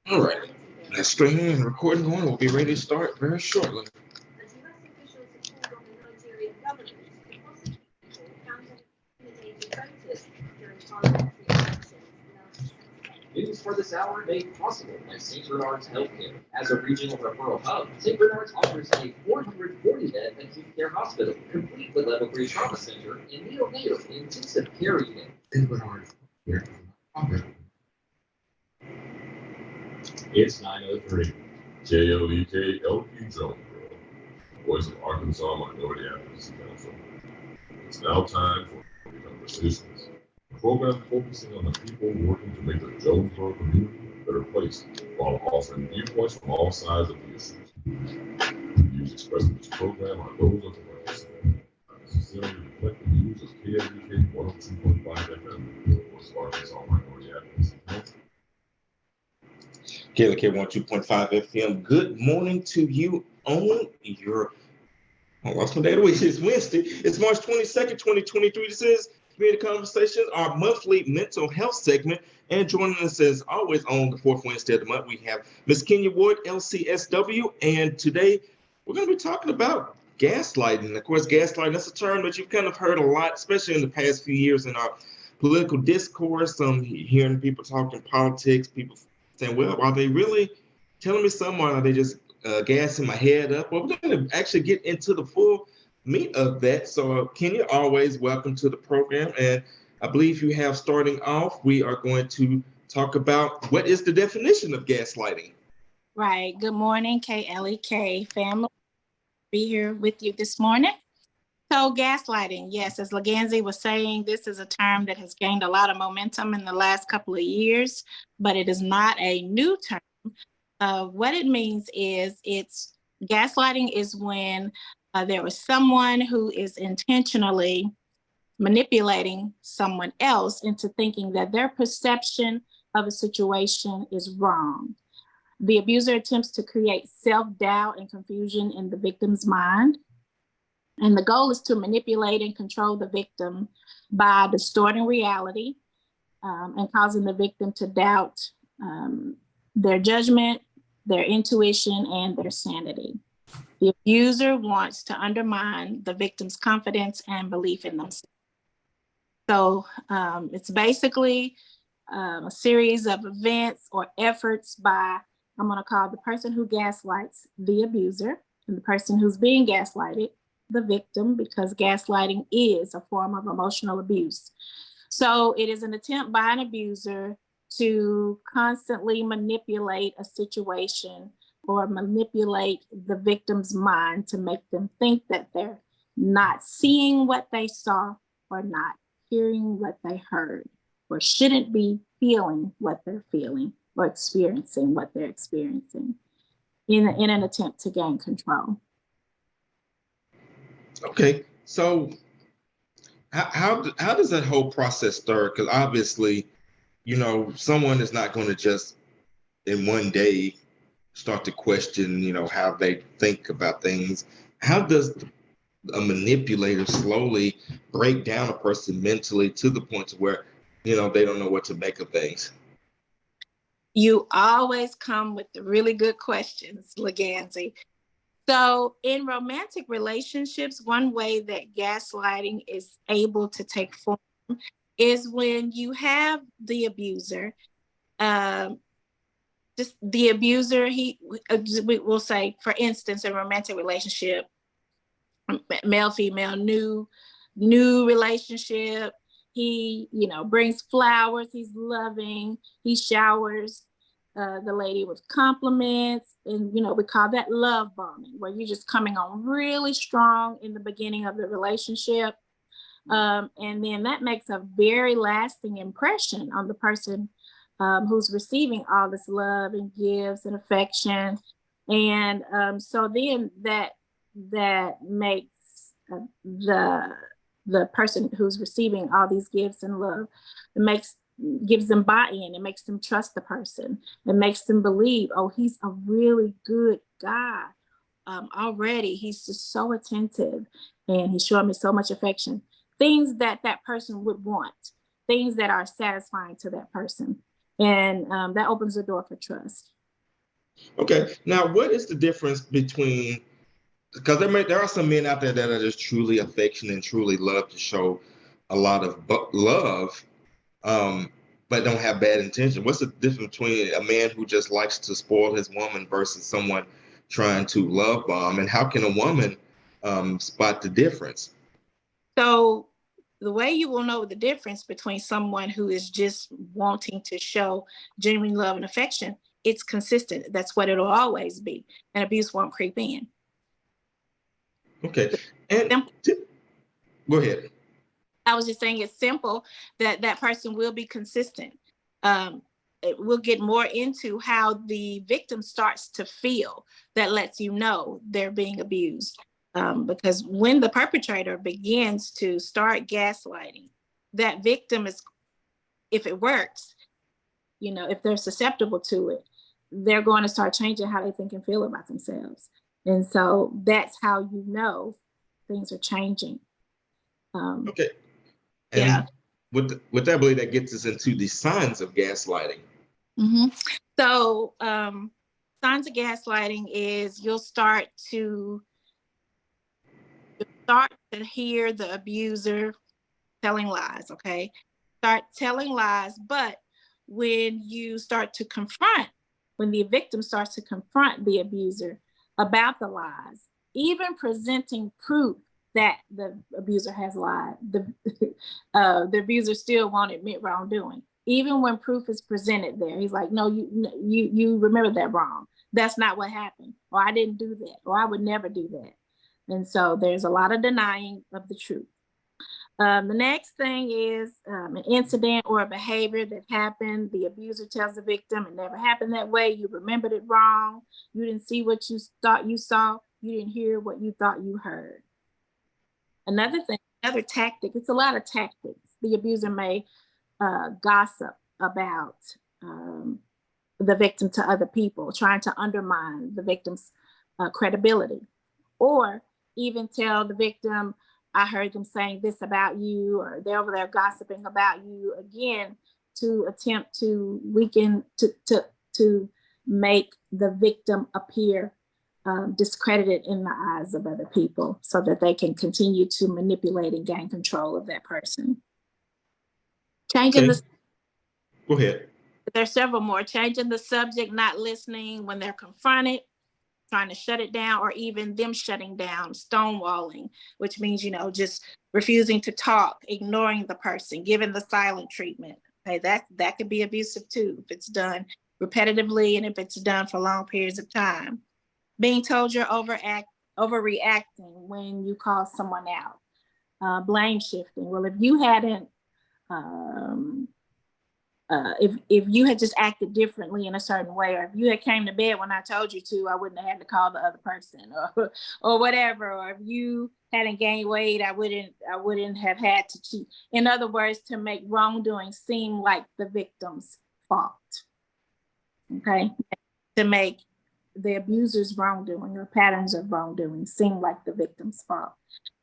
All right, let's go ahead and recording going. We'll be ready to start very shortly. News for this hour made possible by St. Bernard's Healthcare. As a regional referral hub, St. Bernard's offers a 440-bed acute care hospital, complete with level 3 trauma center and neonatal intensive care unit. St. Bernard's here. It's 9:03. JLEK Jonesboro, Voice of Arkansas Minority Advocacy Council. It's now time for Conversations, a program focusing on the people working to make the Jonesboro community a better place while offering viewpoints from all sides of the issues. The views expressed in this program are those of the participant, not necessarily reflect the views of KLEK 102.5 FM, Voice of Arkansas Minority Advocacy Council. KLK 102.5 FM. Good morning to you on your lost my day of the week. It's Wednesday. It's March 22nd, 2023. This is Community Conversations, our monthly mental health segment. And joining us as always on the fourth Wednesday of the month, we have Ms. Kenya Ward, LCSW. And today we're going to be talking about gaslighting. Of course, gaslighting, that's a term that you've kind of heard a lot, especially in the past few years in our political discourse. Hearing people talking politics, people saying, well, are they really telling me something, or are they just gassing my head up? Well, we're going to actually get into the full meat of that. So, Kenya, always welcome to the program. And I believe you have starting off, we are going to talk about what is the definition of gaslighting. Right. Good morning, KLEK family. Be here with you this morning. So gaslighting, yes, as Leganzi was saying, this is a term that has gained a lot of momentum in the last couple of years, but it is not a new term. What it means is gaslighting is when there is someone who is intentionally manipulating someone else into thinking that their perception of a situation is wrong. The abuser attempts to create self-doubt and confusion in the victim's mind. And the goal is to manipulate and control the victim by distorting reality and causing the victim to doubt their judgment, their intuition, and their sanity. The abuser wants to undermine the victim's confidence and belief in themselves. So it's basically a series of events or efforts by, I'm going to call the person who gaslights the abuser, and the person who's being gaslighted the victim, because gaslighting is a form of emotional abuse. So it is an attempt by an abuser to constantly manipulate a situation or manipulate the victim's mind to make them think that they're not seeing what they saw or not hearing what they heard or shouldn't be feeling what they're feeling or experiencing what they're experiencing in an attempt to gain control. Okay, so how does that whole process start? Because obviously, someone is not going to just in one day start to question, how they think about things. How does a manipulator slowly break down a person mentally to the point to where, they don't know what to make of things? You always come with the really good questions, Leganzi. So in romantic relationships, one way that gaslighting is able to take form is when you have the abuser. Just the abuser, we will say, for instance, a romantic relationship, male, female, new relationship. He, brings flowers, he's loving, he showers the lady with compliments, and we call that love bombing, where you're just coming on really strong in the beginning of the relationship, and then that makes a very lasting impression on the person who's receiving all this love and gifts and affection, and so then that makes the person who's receiving all these gifts and love, gives them buy-in. It makes them trust the person. It makes them believe, oh, he's a really good guy. Already, he's just so attentive and he's showing me so much affection. Things that person would want, things that are satisfying to that person. And that opens the door for trust. Okay. Now, what is the difference between, because there are some men out there that are just truly affectionate and truly love to show a lot of love, but don't have bad intention. What's the difference between a man who just likes to spoil his woman versus someone trying to love bomb? And how can a woman spot the difference? So the way you will know the difference between someone who is just wanting to show genuine love and affection, it's consistent. That's what it'll always be. And abuse won't creep in. Okay. And go ahead. I was just saying it's simple that that person will be consistent. We'll get more into how the victim starts to feel that lets you know they're being abused. Because when the perpetrator begins to start gaslighting, that victim is, if it works, you know, if they're susceptible to it, they're going to start changing how they think and feel about themselves. And so that's how you know things are changing. Okay. And yeah. With that, I believe that gets us into the signs of gaslighting. Mm-hmm. So signs of gaslighting is you'll start to hear the abuser telling lies, okay? Start telling lies, but when you start to confront, when the victim starts to confront the abuser about the lies, even presenting proof that the abuser has lied, the abuser still won't admit wrongdoing. Even when proof is presented there, he's like, no, you remember that wrong. That's not what happened. Or I didn't do that. Or I would never do that. And so there's a lot of denying of the truth. The next thing is an incident or a behavior that happened. The abuser tells the victim it never happened that way. You remembered it wrong. You didn't see what you thought you saw. You didn't hear what you thought you heard. Another thing, another tactic, it's a lot of tactics. The abuser may gossip about the victim to other people, trying to undermine the victim's credibility, or even tell the victim, I heard them saying this about you, or they're over there gossiping about you, again, to attempt to weaken, to make the victim appear discredited in the eyes of other people so that they can continue to manipulate and gain control of that person. Changing the... Go ahead. There's several more. Changing the subject, not listening when they're confronted, trying to shut it down, or even them shutting down, stonewalling, which means, you know, just refusing to talk, ignoring the person, giving the silent treatment. Okay, that could be abusive too, if it's done repetitively and if it's done for long periods of time. Being told you're overreacting when you call someone out. Blame shifting. Well, if you hadn't, if you had just acted differently in a certain way, or if you had came to bed when I told you to, I wouldn't have had to call the other person, or whatever. Or if you hadn't gained weight, I wouldn't have had to cheat. In other words, to make wrongdoing seem like the victim's fault. Okay, to make the abuser's wrongdoing or patterns of wrongdoing seem like the victim's fault.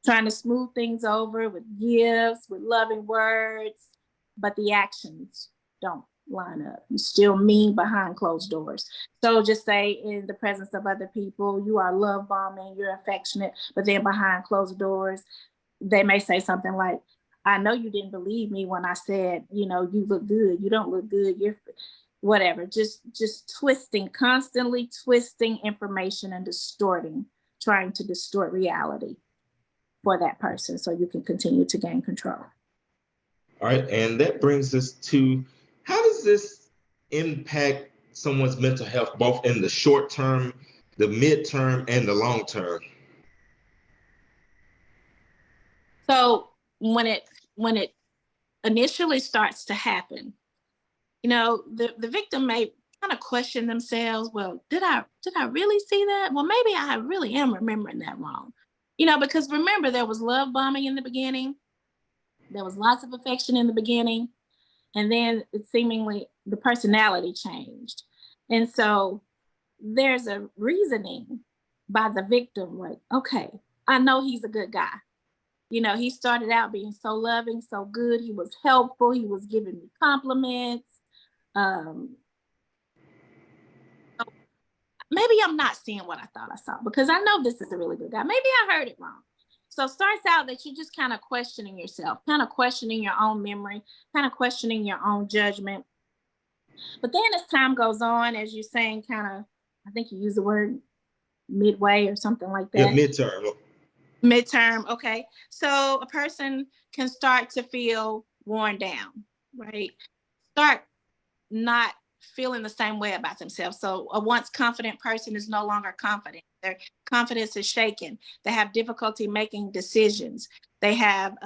Trying to smooth things over with gifts, with loving words, but the actions don't line up. You still mean behind closed doors. So just say in the presence of other people, you are love bombing, you're affectionate, but then behind closed doors, they may say something like, I know you didn't believe me when I said, you know, you look good. You don't look good. You're whatever. Just twisting, constantly twisting information and distorting, trying to distort reality for that person so you can continue to gain control. All right. And that brings us to, how does this impact someone's mental health, both in the short term, the midterm, and the long term? So when it initially starts to happen, you know, the victim may kind of question themselves. Well, did I really see that? Well, maybe I really am remembering that wrong. You know, because remember, there was love bombing in the beginning. There was lots of affection in the beginning. And then it seemingly the personality changed. And so there's a reasoning by the victim, like, okay, I know he's a good guy. You know, he started out being so loving, so good. He was helpful. He was giving me compliments. Um, maybe I'm not seeing what I thought I saw, because I know this is a really good guy. Maybe I heard it wrong. So it starts out that you're just kind of questioning yourself, kind of questioning your own memory, kind of questioning your own judgment. But then as time goes on, as you're saying, kind of, I think you use the word midway or something like that. Yeah, midterm. Midterm, okay. So a person can start to feel worn down, right? Start not feeling the same way about themselves. So a once confident person is no longer confident. Their confidence is shaken. They have difficulty making decisions. They have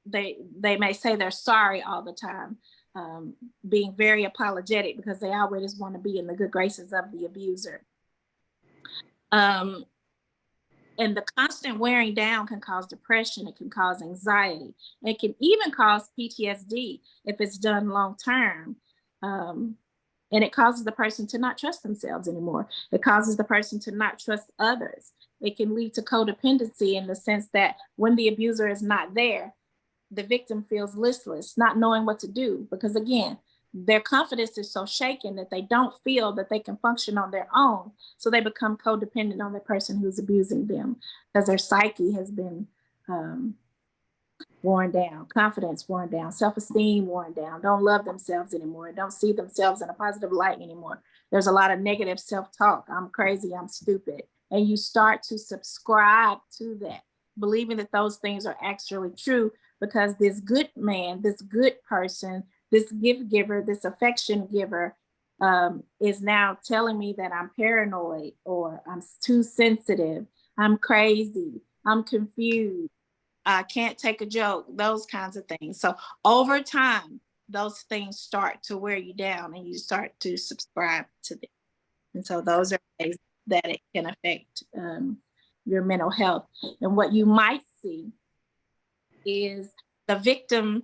they may say they're sorry all the time, being very apologetic because they always want to be in the good graces of the abuser. And the constant wearing down can cause depression. It can cause anxiety. It can even cause PTSD if it's done long term. And it causes the person to not trust themselves anymore. It causes the person to not trust others. It can lead to codependency in the sense that when the abuser is not there, the victim feels listless, not knowing what to do, because again, their confidence is so shaken that they don't feel that they can function on their own. So they become codependent on the person who's abusing them because their psyche has been worn down, confidence worn down, self-esteem worn down, don't love themselves anymore, don't see themselves in a positive light anymore. There's a lot of negative self-talk. I'm crazy, I'm stupid. And you start to subscribe to that, believing that those things are actually true because this good man, this good person, this gift giver, this affection giver is now telling me that I'm paranoid or I'm too sensitive, I'm crazy, I'm confused, I can't take a joke, those kinds of things. So over time, those things start to wear you down and you start to subscribe to them. And so those are ways that it can affect your mental health. And what you might see is the victim,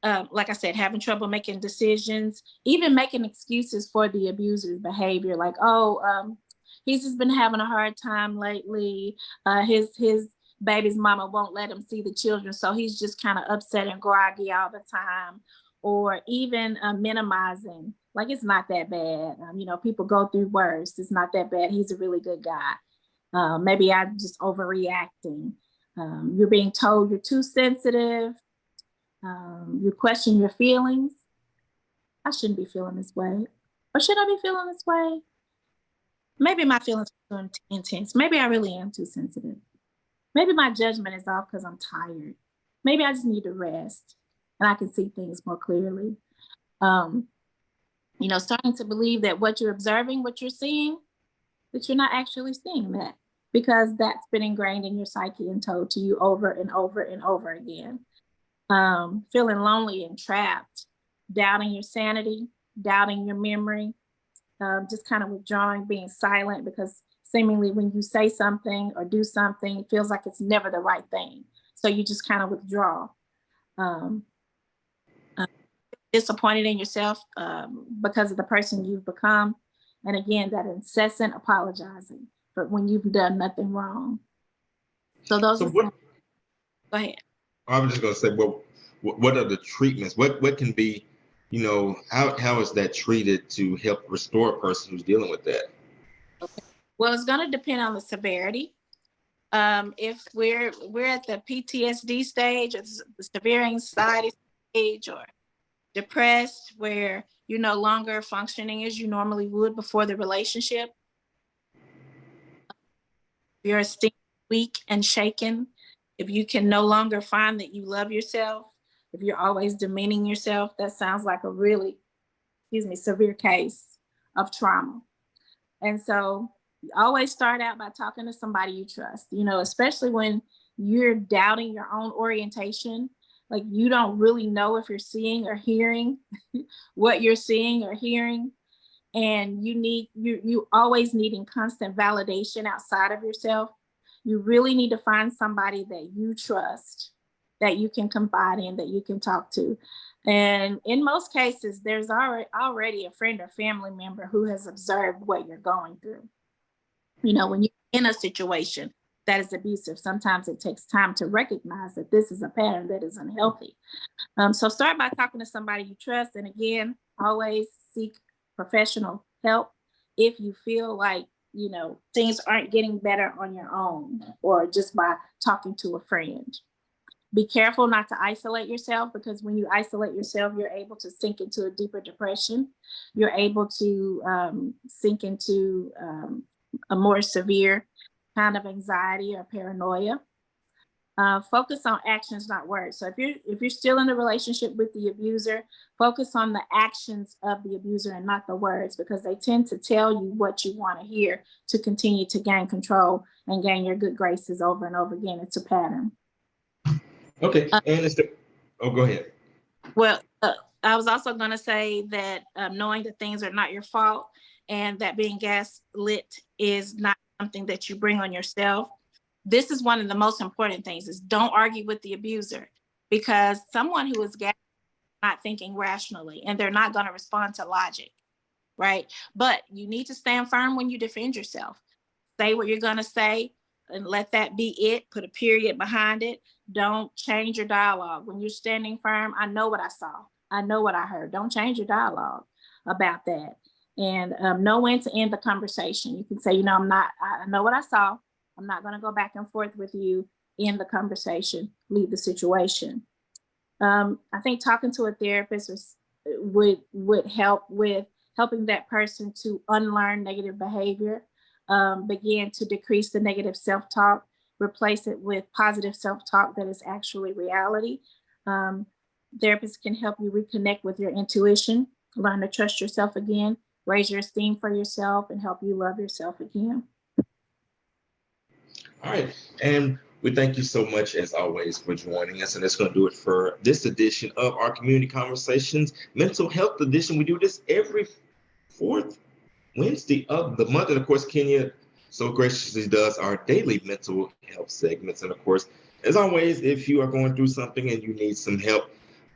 like I said, having trouble making decisions, even making excuses for the abuser's behavior, like, oh, he's just been having a hard time lately. His baby's mama won't let him see the children, so he's just kind of upset and groggy all the time. Or even minimizing, like it's not that bad. People go through worse. It's not that bad. He's a really good guy. Maybe I'm just overreacting. You're being told you're too sensitive. You question your feelings. I shouldn't be feeling this way. Or should I be feeling this way? Maybe my feelings are too intense. Maybe I really am too sensitive. Maybe my judgment is off because I'm tired. Maybe I just need to rest and I can see things more clearly. Starting to believe that what you're observing, what you're seeing, that you're not actually seeing that, because that's been ingrained in your psyche and told to you over and over and over again. Feeling lonely and trapped, doubting your sanity, doubting your memory, just kind of withdrawing, being silent, because seemingly when you say something or do something, it feels like it's never the right thing. So you just kind of withdraw. Disappointed in yourself because of the person you've become. And again, that incessant apologizing for when you've done nothing wrong. So those are some. Go ahead. I was just going to say, well, what are the treatments? What can be, how is that treated to help restore a person who's dealing with that? Okay. Well, it's going to depend on the severity. If we're at the PTSD stage, or the severe anxiety stage, or depressed, where you're no longer functioning as you normally would before the relationship, your esteem weak and shaken, if you can no longer find that you love yourself, if you're always demeaning yourself, that sounds like a really, severe case of trauma. And so you always start out by talking to somebody you trust, especially when you're doubting your own orientation. Like you don't really know if you're seeing or hearing what you're seeing or hearing. And you always needing constant validation outside of yourself. You really need to find somebody that you trust, that you can confide in, that you can talk to. And in most cases, there's already a friend or family member who has observed what you're going through. When you're in a situation that is abusive, sometimes it takes time to recognize that this is a pattern that is unhealthy. So start by talking to somebody you trust. And again, always seek professional help if you feel like, you know, things aren't getting better on your own or just by talking to a friend. Be careful not to isolate yourself, because when you isolate yourself, you're able to sink into a deeper depression. You're able to sink into a more severe kind of anxiety or paranoia. Focus on actions, not words. So if you're still in a relationship with the abuser, focus on the actions of the abuser and not the words, because they tend to tell you what you want to hear to continue to gain control and gain your good graces over and over again. It's a pattern. Okay, and go ahead. Well, I was also going to say that knowing that things are not your fault and that being gaslit is not something that you bring on yourself. This is one of the most important things, is don't argue with the abuser, because someone who is gaslit is not thinking rationally and they're not going to respond to logic, right? But you need to stand firm when you defend yourself. Say what you're going to say and let that be it. Put a period behind it. Don't change your dialogue. When you're standing firm, I know what I saw. I know what I heard. Don't change your dialogue about that. And know when to end the conversation. You can say, you know, I know what I saw. I'm not going to go back and forth with you. End the conversation, leave the situation. I think talking to a therapist would help with helping that person to unlearn negative behavior, begin to decrease the negative self-talk, replace it with positive self-talk that is actually reality. Therapists can help you reconnect with your intuition, learn to trust yourself again, raise your esteem for yourself, and help you love yourself again. All right. And we thank you so much, as always, for joining us. And that's going to do it for this edition of our Community Conversations Mental Health Edition. We do this every fourth Wednesday of the month. And of course, Kenya so graciously does our daily mental health segments. And of course, as always, if you are going through something and you need some help,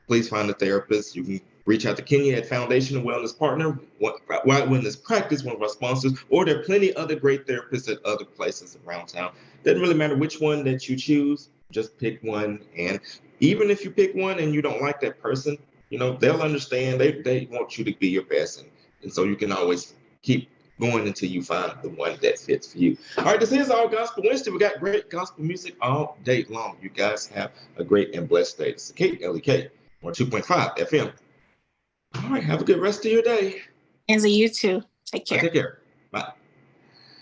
please find a therapist. You can reach out to Kenya at Foundation of Wellness Partner, Wellness Practice, one of our sponsors, or there are plenty of other great therapists at other places around town. Doesn't really matter which one that you choose, just pick one. And even if you pick one and you don't like that person, you know, they'll understand. They want you to be your best. And so you can always keep going until you find the one that fits for you. All right, this is All Gospel Wednesday. We got great gospel music all day long. You guys have a great and blessed day. This is KLEK on 2.5 FM. All right, have a good rest of your day. And you too. Take care. Take care.